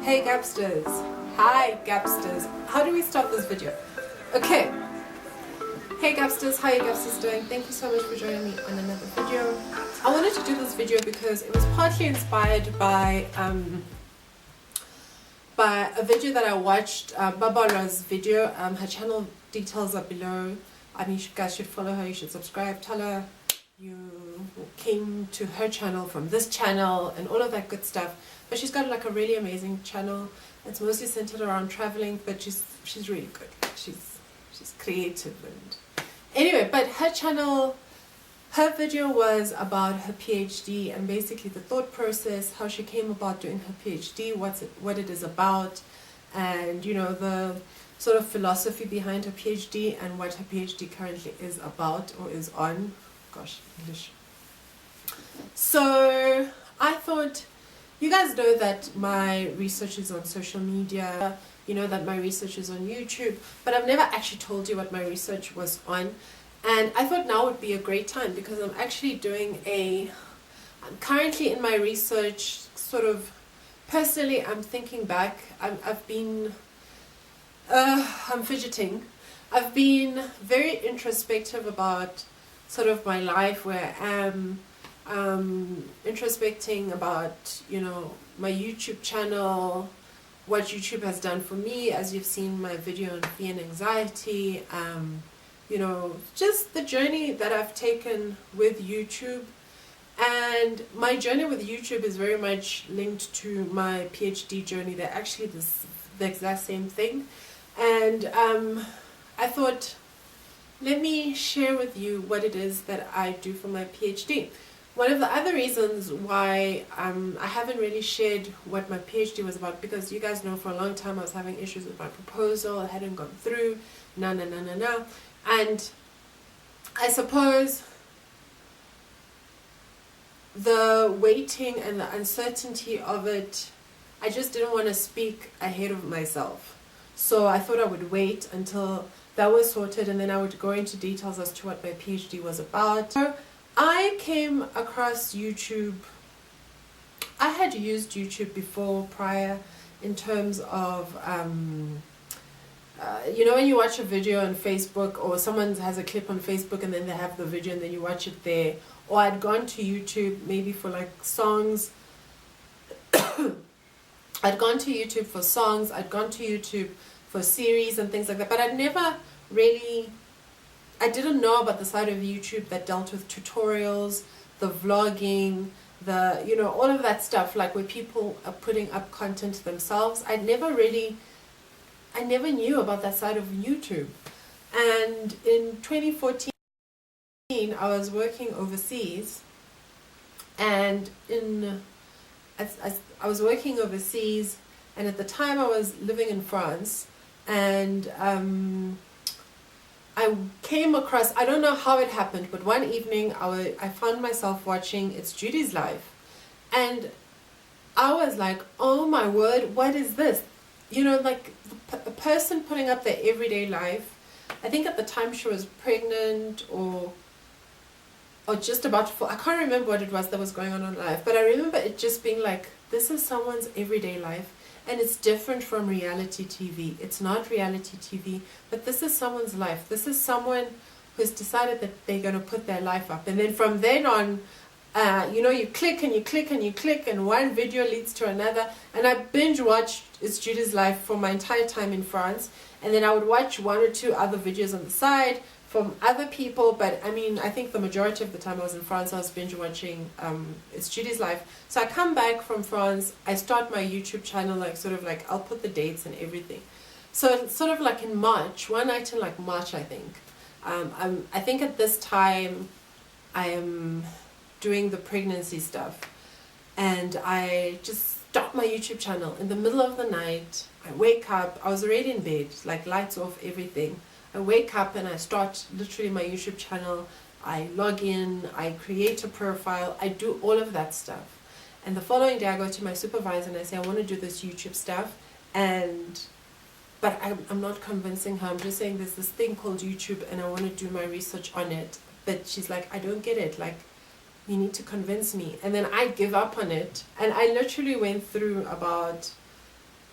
Hey Gabsters! Hi Gabsters! How do we start this video? Okay. Hey Gabsters, how are you Gabsters doing? Thank you so much for joining me on another video. I wanted to do this video because it was partly inspired by a video that I watched, Babala's video. Her channel details are below. I mean, you guys should follow her, you should subscribe, tell her you came to her channel from this channel and all of that good stuff. But she's got like a really amazing channel. It's mostly centered around traveling, but she's really good. She's creative. And anyway, but her channel, her video was about her PhD and basically the thought process, how she came about doing her PhD, what it is about, and you know, the sort of philosophy behind her PhD and what her PhD currently is about or is on. Gosh, English. So I thought, you guys know that my research is on social media, you know that my research is on YouTube, but I've never actually told you what my research was on. And I thought now would be a great time because I'm actually doing I'm currently in my research, sort of, personally I'm thinking back, I'm fidgeting. I've been very introspective about sort of my life, where I am introspecting about, you know, my YouTube channel, what YouTube has done for me, as you've seen my video on fear and anxiety, you know, just the journey that I've taken with YouTube. And my journey with YouTube is very much linked to my PhD journey. They're actually the exact same thing. And I thought, let me share with you what it is that I do for my PhD. One of the other reasons why I haven't really shared what my PhD was about, because you guys know for a long time I was having issues with my proposal, it hadn't gone through, and I suppose the waiting and the uncertainty of it, I just didn't want to speak ahead of myself. So I thought I would wait until that was sorted, and then I would go into details as to what my PhD was about. So I came across YouTube. I had used YouTube before, prior, in terms of, you know, when you watch a video on Facebook, or someone has a clip on Facebook and then they have the video and then you watch it there. Or I'd gone to YouTube maybe for like songs. I'd gone to YouTube for songs, I'd gone to YouTube for series and things like that, but I'd never really, I didn't know about the side of YouTube that dealt with tutorials, the vlogging, the, you know, all of that stuff, like where people are putting up content themselves. I never knew about that side of YouTube. And in 2014, I was working overseas, and I was working overseas, and at the time I was living in France, and I came across, I don't know how it happened, but one evening I found myself watching It's Judy's Life, and I was like, oh my word, what is this? You know, like a person putting up their everyday life. I think at the time she was pregnant or just about to fall. I can't remember what it was that was going on in life, but I remember it just being like, this is someone's everyday life, and it's different from reality TV. It's not reality TV, but this is someone's life. This is someone who's decided that they're going to put their life up, and then from then on, you know, you click and you click and you click, and one video leads to another. And I binge watched It's Judy's Life for my entire time in France, and then I would watch one or two other videos on the side from other people, but I mean, I think the majority of the time I was in France, I was binge watching It's Judy's Life. So I come back from France, I start my YouTube channel, like sort of like, I'll put the dates and everything. So it's sort of like in March, one night in like March, I think. I think at this time I am doing the pregnancy stuff, and I just start my YouTube channel in the middle of the night. I wake up, I was already in bed, like lights off, everything. I wake up and I start literally my YouTube channel. I log in, I create a profile, I do all of that stuff. And the following day I go to my supervisor and I say, I want to do this YouTube stuff, but I'm not convincing her. I'm just saying there's this thing called YouTube and I want to do my research on it. But she's like, I don't get it. Like, you need to convince me. And then I give up on it. And I literally went through about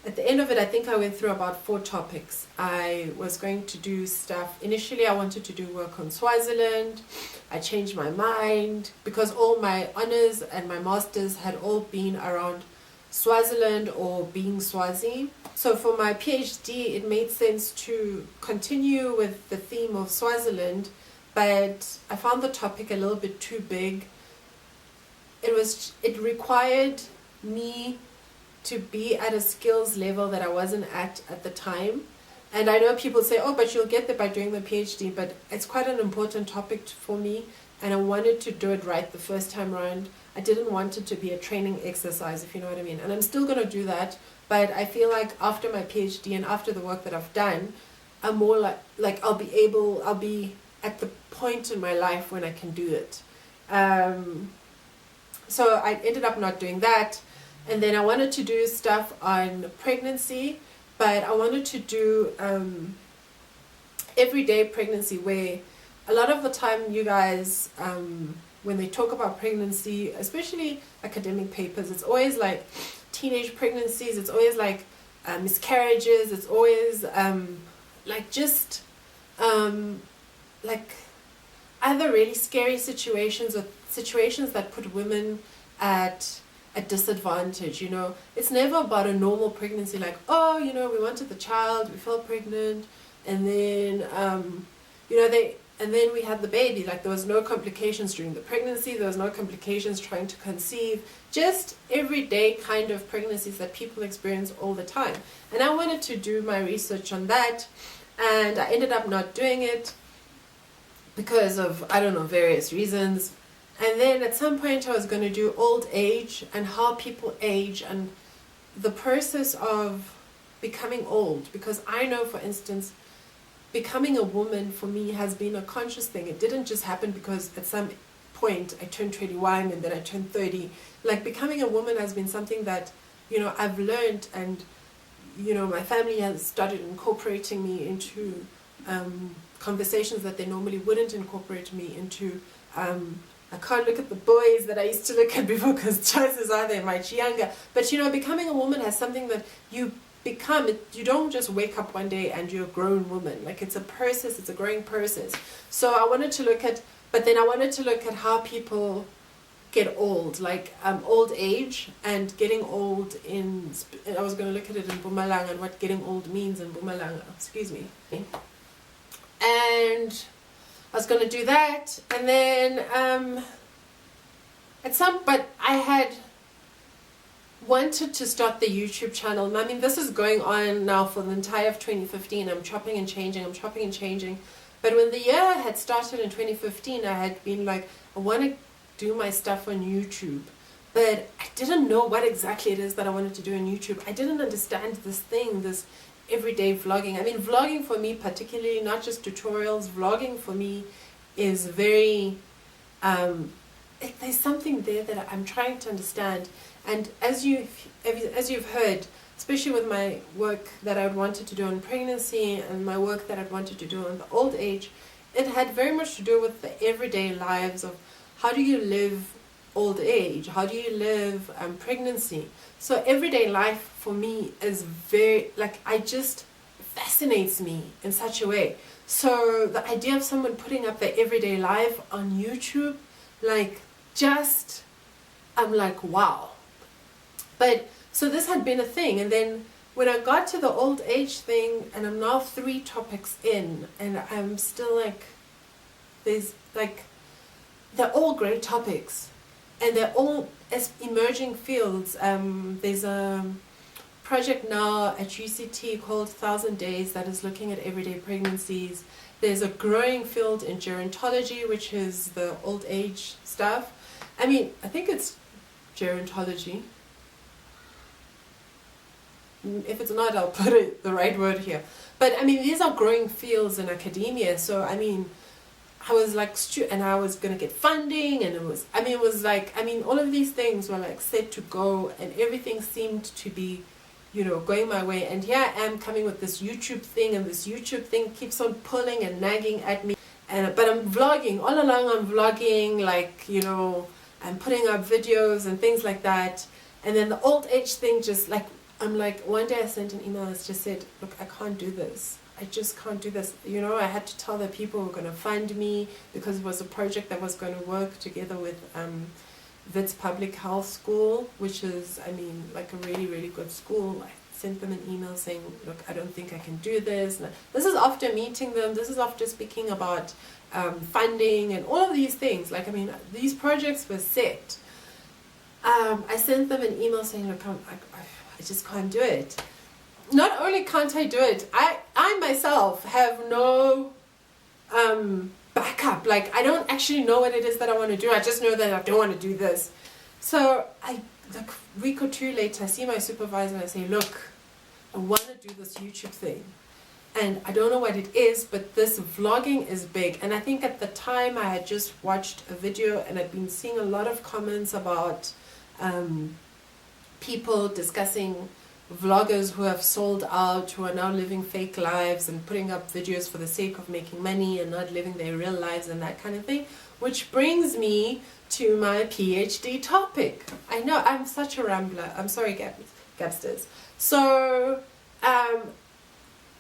at the end of it, I think I went through about 4 topics. I was going to do stuff. Initially, I wanted to do work on Swaziland. I changed my mind because all my honors and my masters had all been around Swaziland or being Swazi. So for my PhD, it made sense to continue with the theme of Swaziland, but I found the topic a little bit too big. It required me to be at a skills level that I wasn't at the time. And I know people say, oh, but you'll get there by doing the PhD, but it's quite an important topic for me, and I wanted to do it right the first time around. I didn't want it to be a training exercise, if you know what I mean. And I'm still going to do that, but I feel like after my PhD and after the work that I've done, I'm more like I'll be at the point in my life when I can do it. So I ended up not doing that. And then I wanted to do stuff on pregnancy, but I wanted to do everyday pregnancy, where a lot of the time you guys, when they talk about pregnancy, especially academic papers, it's always like teenage pregnancies, it's always like miscarriages, it's always like just like either really scary situations or situations that put women at a disadvantage, you know. It's never about a normal pregnancy, like, oh, you know, we wanted the child, we fell pregnant, and then you know, and then we had the baby. Like, there was no complications during the pregnancy, there was no complications trying to conceive, just everyday kind of pregnancies that people experience all the time. And I wanted to do my research on that, and I ended up not doing it because of, I don't know, various reasons. And then at some point I was going to do old age and how people age and the process of becoming old. Because I know, for instance, becoming a woman for me has been a conscious thing. It didn't just happen because at some point I turned 21 and then I turned 30. Like, becoming a woman has been something that, you know, I've learned, and, you know, my family has started incorporating me into conversations that they normally wouldn't incorporate me into. I can't look at the boys that I used to look at before because chances are they're much younger. But, you know, becoming a woman has something that you become. You don't just wake up one day and you're a grown woman. Like, it's a process, it's a growing process. So I wanted to look at, but then I wanted to look at how people get old, like old age and getting old in, I was going to look at it in Mpumalanga and what getting old means in Mpumalanga, excuse me. And I was going to do that, and then but I had wanted to start the YouTube channel. I mean, this is going on now for the entire of 2015. I'm chopping and changing. But when the year had started in 2015, I had been like, I want to do my stuff on YouTube. But I didn't know what exactly it is that I wanted to do on YouTube. I didn't understand this thing, this everyday vlogging. I mean, vlogging for me particularly, not just tutorials, vlogging for me is very, there's something there that I'm trying to understand. And as you've heard, especially with my work that I wanted to do on pregnancy and my work that I wanted to do on the old age, it had very much to do with the everyday lives of how do you live old age, how do you live pregnancy. So everyday life for me is very, like, fascinates me in such a way. So the idea of someone putting up their everyday life on YouTube, like, just, I'm like, wow. But so this had been a thing, and then when I got to the old age thing, and I'm now 3 topics in, and I'm still like, there's like, they're all great topics, and they're all emerging fields. There's a project now at UCT called 1000 Days that is looking at everyday pregnancies. There's a growing field in gerontology, which is the old age stuff. I mean, I think it's gerontology. If it's not, I'll put the right word here. But I mean, these are growing fields in academia. So I mean, I was like, and I was gonna get funding, and it was all of these things were like set to go, and everything seemed to be, you know, going my way. And here I am coming with this YouTube thing, and this YouTube thing keeps on pulling and nagging at me. But I'm vlogging all along. I'm vlogging, like, you know, I'm putting up videos and things like that. And then the old age thing, just like, I'm like, one day I sent an email that just said, look, I can't do this. I just can't do this. You know, I had to tell the people who were going to fund me, because it was a project that was going to work together with Wits Public Health School, which is, I mean, like a really, really good school. I sent them an email saying, look, I don't think I can do this. And this is after meeting them. This is after speaking about funding and all of these things. Like, I mean, these projects were set. I sent them an email saying, look, I just can't do it. Not only can't I do it, I myself have no backup. Like, I don't actually know what it is that I want to do. I just know that I don't want to do this. So like a week or two later, I see my supervisor and I say, look, I want to do this YouTube thing. And I don't know what it is, but this vlogging is big. And I think at the time I had just watched a video and I'd been seeing a lot of comments about people discussing vloggers who have sold out, who are now living fake lives and putting up videos for the sake of making money and not living their real lives and that kind of thing. Which brings me to my PhD topic. I know I'm such a rambler. I'm sorry, Gabsters. So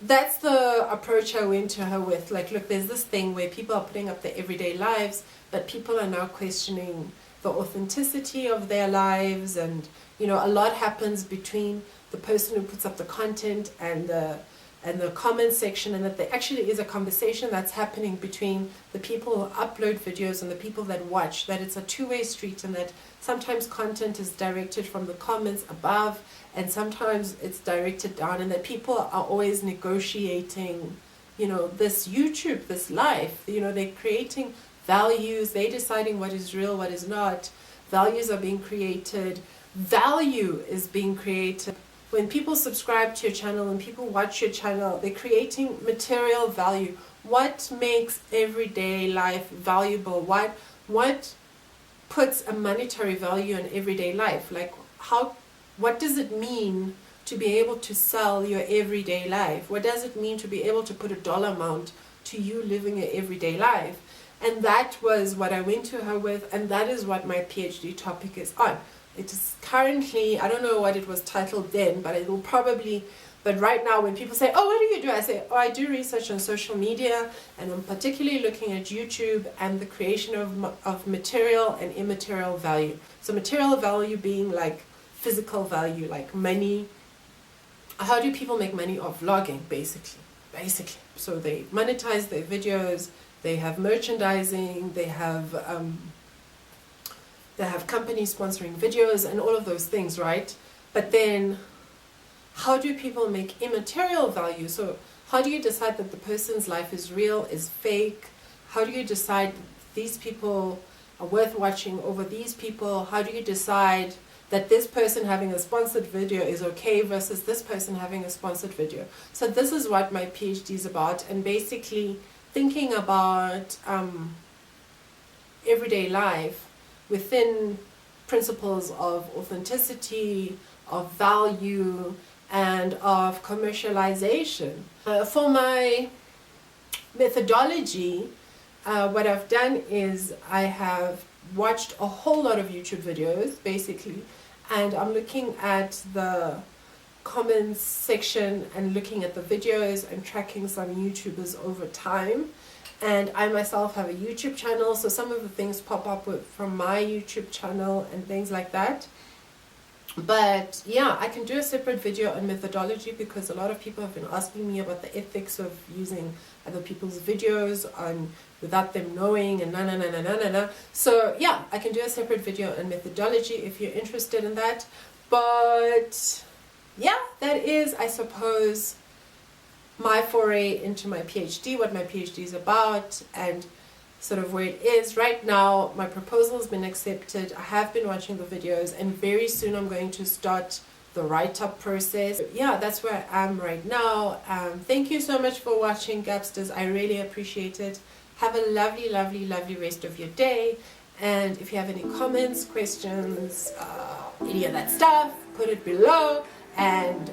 that's the approach I went to her with. Like, look, there's this thing where people are putting up their everyday lives, but people are now questioning the authenticity of their lives. And, you know, a lot happens between the person who puts up the content and the comment section, and that there actually is a conversation that's happening between the people who upload videos and the people that watch, that it's a two-way street, and that sometimes content is directed from the comments above and sometimes it's directed down, and that people are always negotiating, you know, this YouTube, this life. You know, they're creating values, they're deciding what is real, what is not. Values are being created, value is being created. When people subscribe to your channel, when people watch your channel, they're creating material value. What makes everyday life valuable? What puts a monetary value in everyday life? Like, what does it mean to be able to sell your everyday life? What does it mean to be able to put a dollar amount to you living your everyday life? And that was what I went to her with, and that is what my PhD topic is on. It is currently, I don't know what it was titled then, but it will probably, but right now when people say, oh, what do you do? I say, oh, I do research on social media, and I'm particularly looking at YouTube and the creation of material and immaterial value. So material value being like physical value, like money. How do people make money off vlogging, basically? So they monetize their videos, they have merchandising, they have companies sponsoring videos and all of those things, right? But then how do people make immaterial value? So how do you decide that the person's life is real, is fake? How do you decide these people are worth watching over these people? How do you decide that this person having a sponsored video is okay versus this person having a sponsored video? So this is what my PhD is about, and basically thinking about everyday life within principles of authenticity, of value, and of commercialization. For my methodology, what I've done is I have watched a whole lot of YouTube videos, basically, and I'm looking at the comments section and looking at the videos and tracking some YouTubers over time. And I myself have a YouTube channel, so some of the things pop up from my YouTube channel and things like that. But yeah, I can do a separate video on methodology, because a lot of people have been asking me about the ethics of using other people's videos without them knowing, and So yeah, I can do a separate video on methodology if you're interested in that. But yeah, that is, I suppose, my foray into my PhD, what my PhD is about, and sort of where it is. Right now, my proposal has been accepted. I have been watching the videos, and very soon I'm going to start the write-up process. Yeah, that's where I am right now. Thank you so much for watching, Gabsters. I really appreciate it. Have a lovely, lovely, lovely rest of your day. And if you have any comments, questions, any of that stuff, put it below. And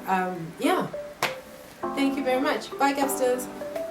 yeah. Thank you very much. Bye, Gabsters.